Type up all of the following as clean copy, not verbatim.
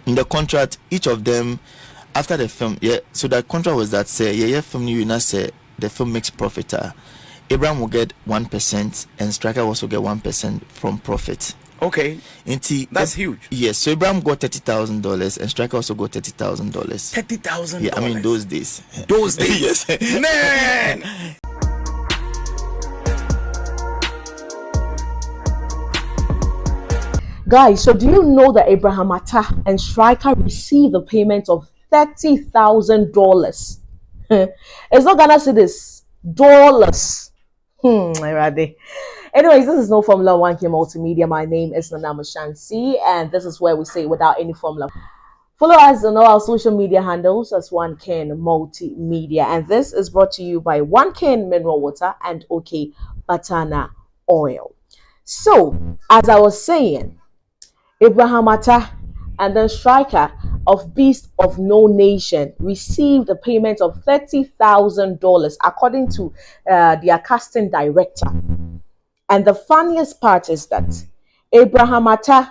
in the contract, each of them after the film, so the contract was that say film you not say the film makes profit. Abraham will get 1% and Striker also get 1% from profit. Okay. That's huge. Yes, so Abraham got $30,000 and Striker also got $30,000. $30,000. Yeah, I mean those days. Those days. Yes. Man. Guys, so do you know that Abraham Attah and Striker received a payment of $30,000? It's not Ghana cedis, dollars. Anyways, this is no Formula Onekingmultimedia. My name is SHANCY, and this is where we say without any formula. Follow us on all our social media handles as Onekingmultimedia, and this is brought to you by Oneking Mineral Water and OK Batana Oil. So, as I was saying, Abraham Attah and then Striker of Beast of No Nation received a payment of $30,000 according to their casting director. And the funniest part is that Abraham Attah,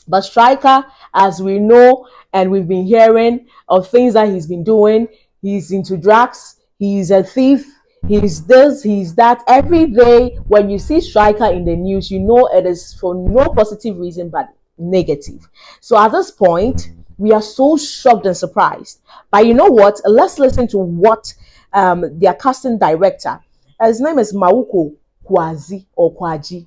but Striker, as we know and we've been hearing of things that he's been doing, he's into drugs, he's a thief, he's this, he's that. Every day when you see Striker in the news, you know it is for no positive reason but negative. So at this point, we are so shocked and surprised. But you know what? Let's listen to what their casting director, his name is Mauko Kwazi or Kwaji.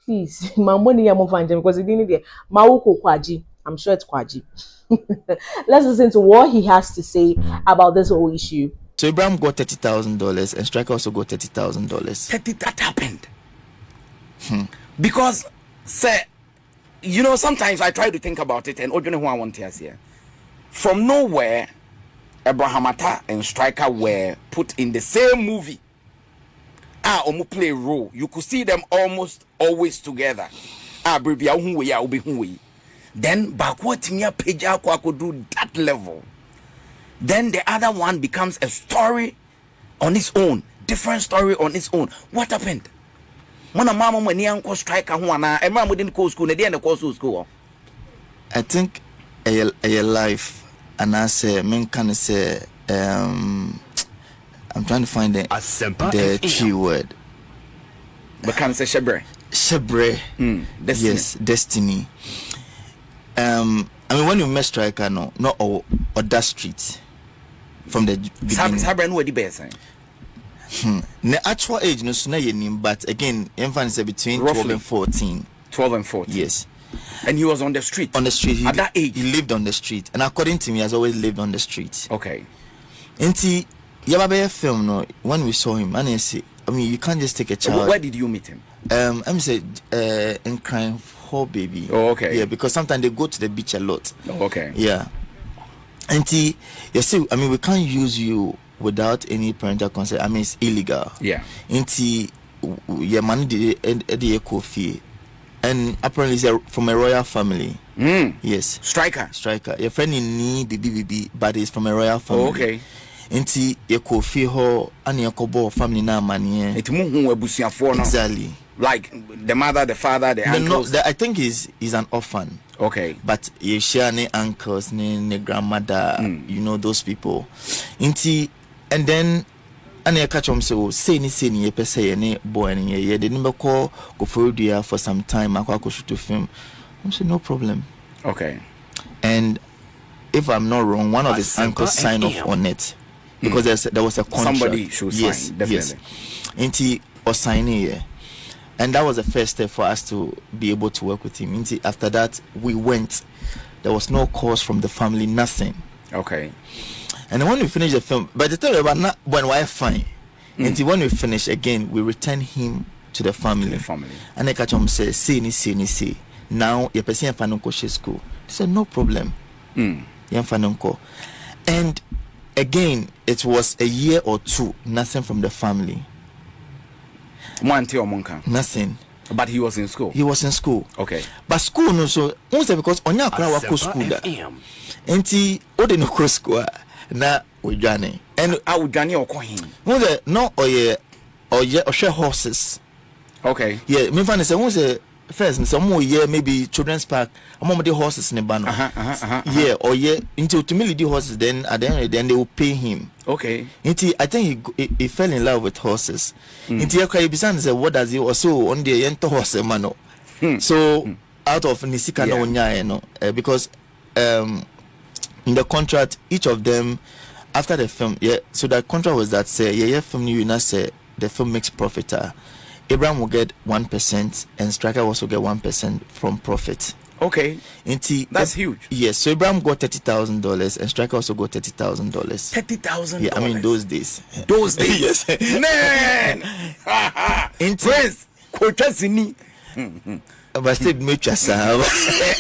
Please, my money I'm find him because he didn't get Mauko Kwaji. I'm sure it's Kwaji. Let's listen to what he has to say about this whole issue. So Abraham got $30,000 and Striker also got $30,000. That happened. Because, sir, you know, sometimes I try to think about it, and who I want to here. From nowhere, Abraham Attah and Striker were put in the same movie. Omu play a role. You could see them almost always together. Then backward page could do that level. Then the other one becomes a story on its own, different story on its own. What happened? Striker school. I think a life, and I say, men can say, I'm trying to find the tree word. But can say shebre. Shebre. Destiny. Yes, destiny. I mean, when you met Striker, not that street. From the beginning. The actual age no sooner but again, infants are between roughly 12 and 14. 12 and 14. Yes. And he was on the street. On the street. At that age. He lived on the street. And according to me, he has always lived on the street. Okay. And see, Yababe film no, when we saw him, and I say, I mean, you can't just take a child. Where did you meet him? I'm say in Crime for Baby. Oh, okay. Yeah, because sometimes they go to the beach a lot. Oh, okay. Yeah. And see, you see, I mean, we can't use you without any parental consent. I mean, it's illegal. Yeah. And see, your money the coffee, and apparently he's from a royal family. Yes. Striker. Your friend in need BBB, but he's from a royal family. Oh, okay. And see, your coffee ho and your kobo family na money. Exactly. Like the mother, the father, the uncles. No, I think he's an orphan. Okay. But you share any uncles, any grandmother, you know those people. And then I catch him say any boy and they didn't call go for for some time. I could shoot to film. I said no problem. Okay. And if I'm not wrong, one of his uncles signed off on it because there was a contract. Somebody should sign, definitely. Yes. And he was signing here. And that was the first step for us to be able to work with him. After that, we went. There was no calls from the family, nothing. Okay. And when we finished the film, by the time we were not when we fine. Until when we finished again, we returned him to the family. And I catch him say, say. Now your person fanunko school. They said no problem. And again, it was a year or two, nothing from the family. Nothing. But he was in school. He was in school. Okay. But school no so because onya kra wa ko school da. Enti o de no ko school na odwane. And odwane okohin. No oye ohwe horses. Okay. Yeah, me find say who's a first some more year maybe children's park. I'm the horses in the banner. Yeah, or yeah into ultimately the horses. Then at the end of the day, then they will pay him. Okay. Into I think he fell in love with horses. Into your cry beside say what does he also on the enter horse mano. So out of Nisika no nya no because in the contract each of them after the film so the contract was that say film you not say the film makes profit. Abraham will get 1% and Striker also get 1% from profit. Okay. That's huge. Yes, so Abraham got $30,000 and Striker also got $30,000. $30,000. Yeah, I mean those days. Those days. Yes. Man. Prince. Kochasini. But still make yourself.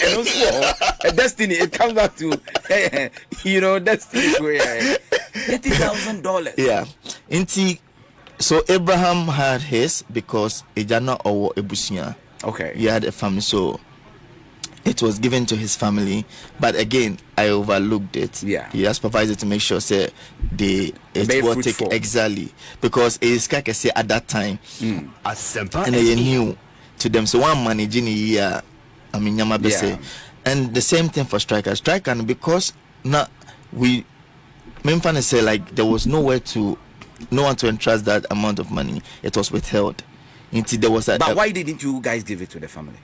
And also, destiny. It comes back to destiny. $30,000. Yeah. So Abraham had his because Ejana or Ebusia. Okay. He had a family, so it was given to his family. But again, I overlooked it. Yeah. He has supervised to make sure say it will take exactly because it's like I say at that time. And they knew to them. So one managing a year, I mean Yamabese. And the same thing for Striker. Striker, because now we say like there was no one to entrust that amount of money. It was withheld. There was but why didn't you guys give it to the family?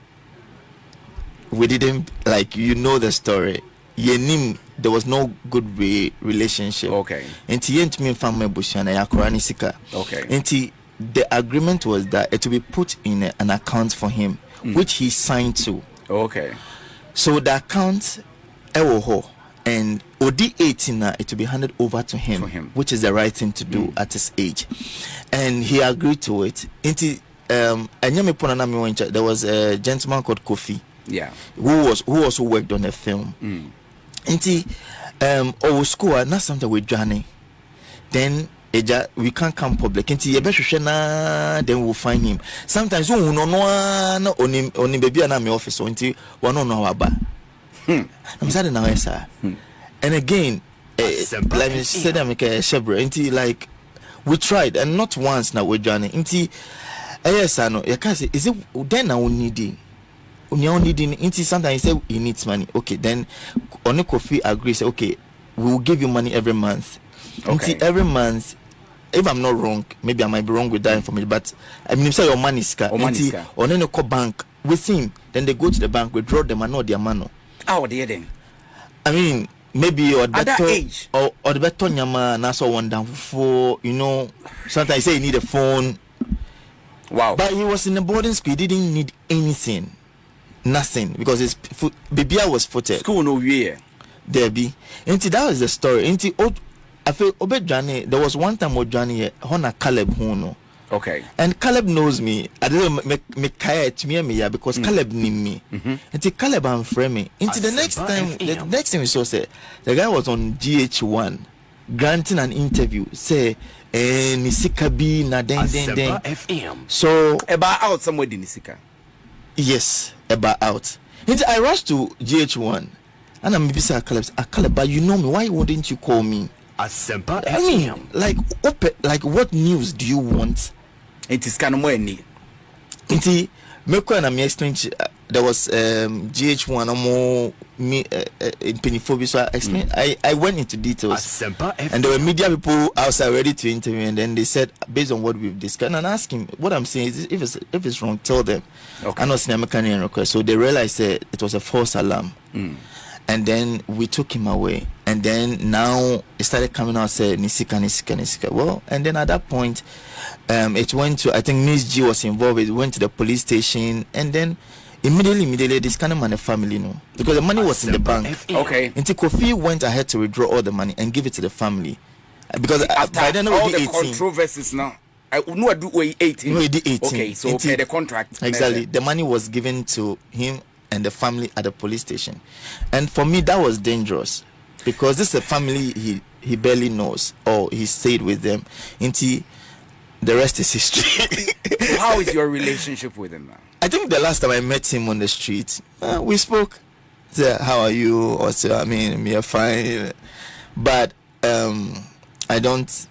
We didn't the story. There was no good relationship. Okay. Okay. The agreement was that it will be put in an account for him, which he signed to. Okay. So the account, and OD 18 it will be handed over to him, which is the right thing to do at his age, and he agreed to it. There was a gentleman called Kofi, who also worked on the film. Our school not something with Johnny. Then we can't come public. Then we'll find him. Sometimes we no baby na my office. One no about. I'm sorry now, sir. And again, like me said, I'm like we tried, and not once now with Johnny. Yes, I know. Is it then I will need it? Sometimes he say he needs money. Okay, then Kofi agrees. Okay, we will give you money every month. Okay. Every month, if I'm not wrong, maybe I might be wrong with that information, but I mean, say your money is car. Or then you call bank with him. Then they go to the bank, withdraw them and not their money. Oh, dear then. I mean, maybe or at that age, or the better nyama na so one down for sometimes you say you need a phone. Wow. But he was in a boarding school, he didn't need anything. Nothing. Because his Bibia was footed. School no year. There be. That was the story. I feel Johnny, there was one time with Johnny Hona Caleb Hono. Okay. And Caleb knows me. I didn't make Kaya to me because Caleb knew me. Caleb I'm framing. The next thing we saw say the guy was on GH1 granting an interview. Say Nisika B na den. So about out somewhere in Nisika. Yes, about out. I rushed to GH1 and I'm maybe say Caleb, but you know me. Why wouldn't you call me? I mean, like what news do you want? It is kind of more need. Meko and I explain. There was GH1 or more me in Pennyphobia. So I explained. I went into details, and there were media people outside ready to interview. And then they said, based on what we've discussed, and ask him what I'm saying is if it's wrong, tell them. Okay. I know Sinamekani request. So they realized it was a false alarm. And then we took him away. And then now it started coming out, said Nisika. Well, and then at that point, it went to, I think Miss G was involved. It went to the police station. And then immediately, this kind of man, the family, because the money was in the bank. Okay. Until Kofi went ahead to withdraw all the money and give it to the family. Because by then all we the 18. controversies now. I do 18. No, he did 18. Okay, so the contract. Exactly. The money was given to him and the family at the police station. And for me, that was dangerous. Because this is a family he barely knows, or he stayed with them. The rest is history. So how is your relationship with him now? I think the last time I met him on the street, we spoke. Said, how are you? Or say, I mean, we are fine. But I don't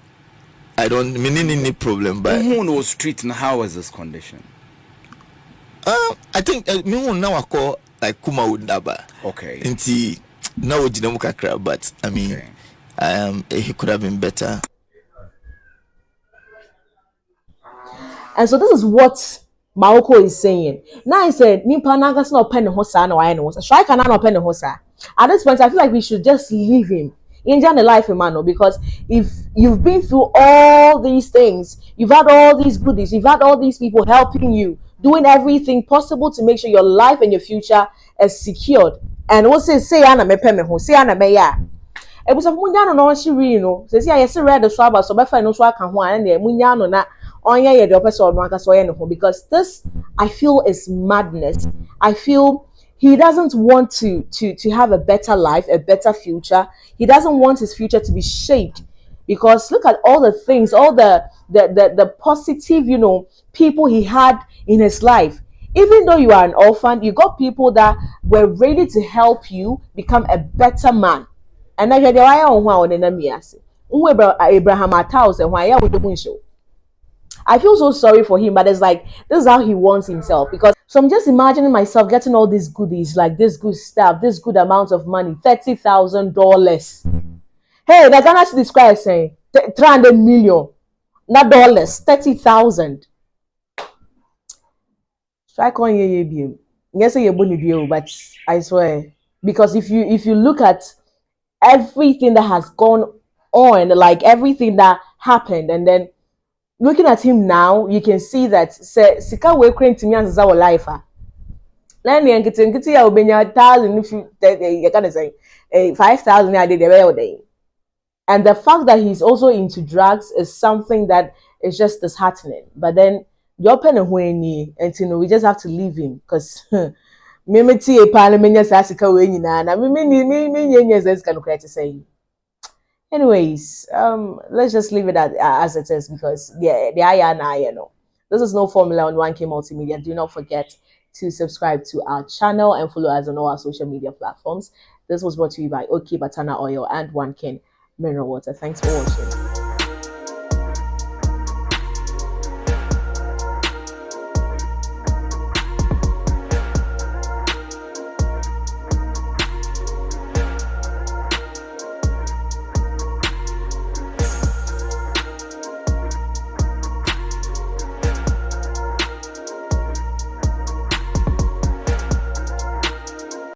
mean any problem. But who knows street and how is his condition? I think me won now I call like Kuma Undaba. Okay. Inti now Jinamuka, but I mean, he could have been better. And so this is what Maoko is saying. Now I said, Nipa Nagas not pen hosa no I know. Strike cannot pen hosa. At this point, I feel like we should just leave him. Enjoy the life, Emmanuel, because if you've been through all these things, you've had all these goodies, you've had all these people helping you, doing everything possible to make sure your life and your future is secured. And also say Anna me pen ho, say Anna me ya. E busa munya no she read no. Say say yes read the swaba so be fa no so aka ho an na munya no na onya ye the person no aka so ye no ho, because this I feel is madness. I feel he doesn't want to have a better life, a better future. He doesn't want his future to be shaped, because look at all the things, all the positive, people he had in his life. Even though you are an orphan, you got people that were ready to help you become a better man. And I hear on Abraham Attah and why I feel so sorry for him, but it's like this is how he wants himself. Because so I'm just imagining myself getting all these goodies, like this good stuff, this good amount of money, $30,000. Hey, they're gonna describe saying 300 million, not dollars, 30,000. Strike on you, yes, but I swear, because if you look at everything that has gone on, like everything that happened, and then looking at him now, you can see that sika we create me as our life. Then you get ya obenya 1,000 if you can say 5,000 I did every day. And the fact that he's also into drugs is something that is just disheartening. But then you're pen and we just have to leave him, because Mimiti a parliament sasika when na me can say. Anyways, let's just leave it as it is, because the aya na this is no formula on 1K Multimedia. Do not forget to subscribe to our channel and follow us on all our social media platforms. This was brought to you by OK Batana Oil and 1K Mineral Water. Thanks for watching.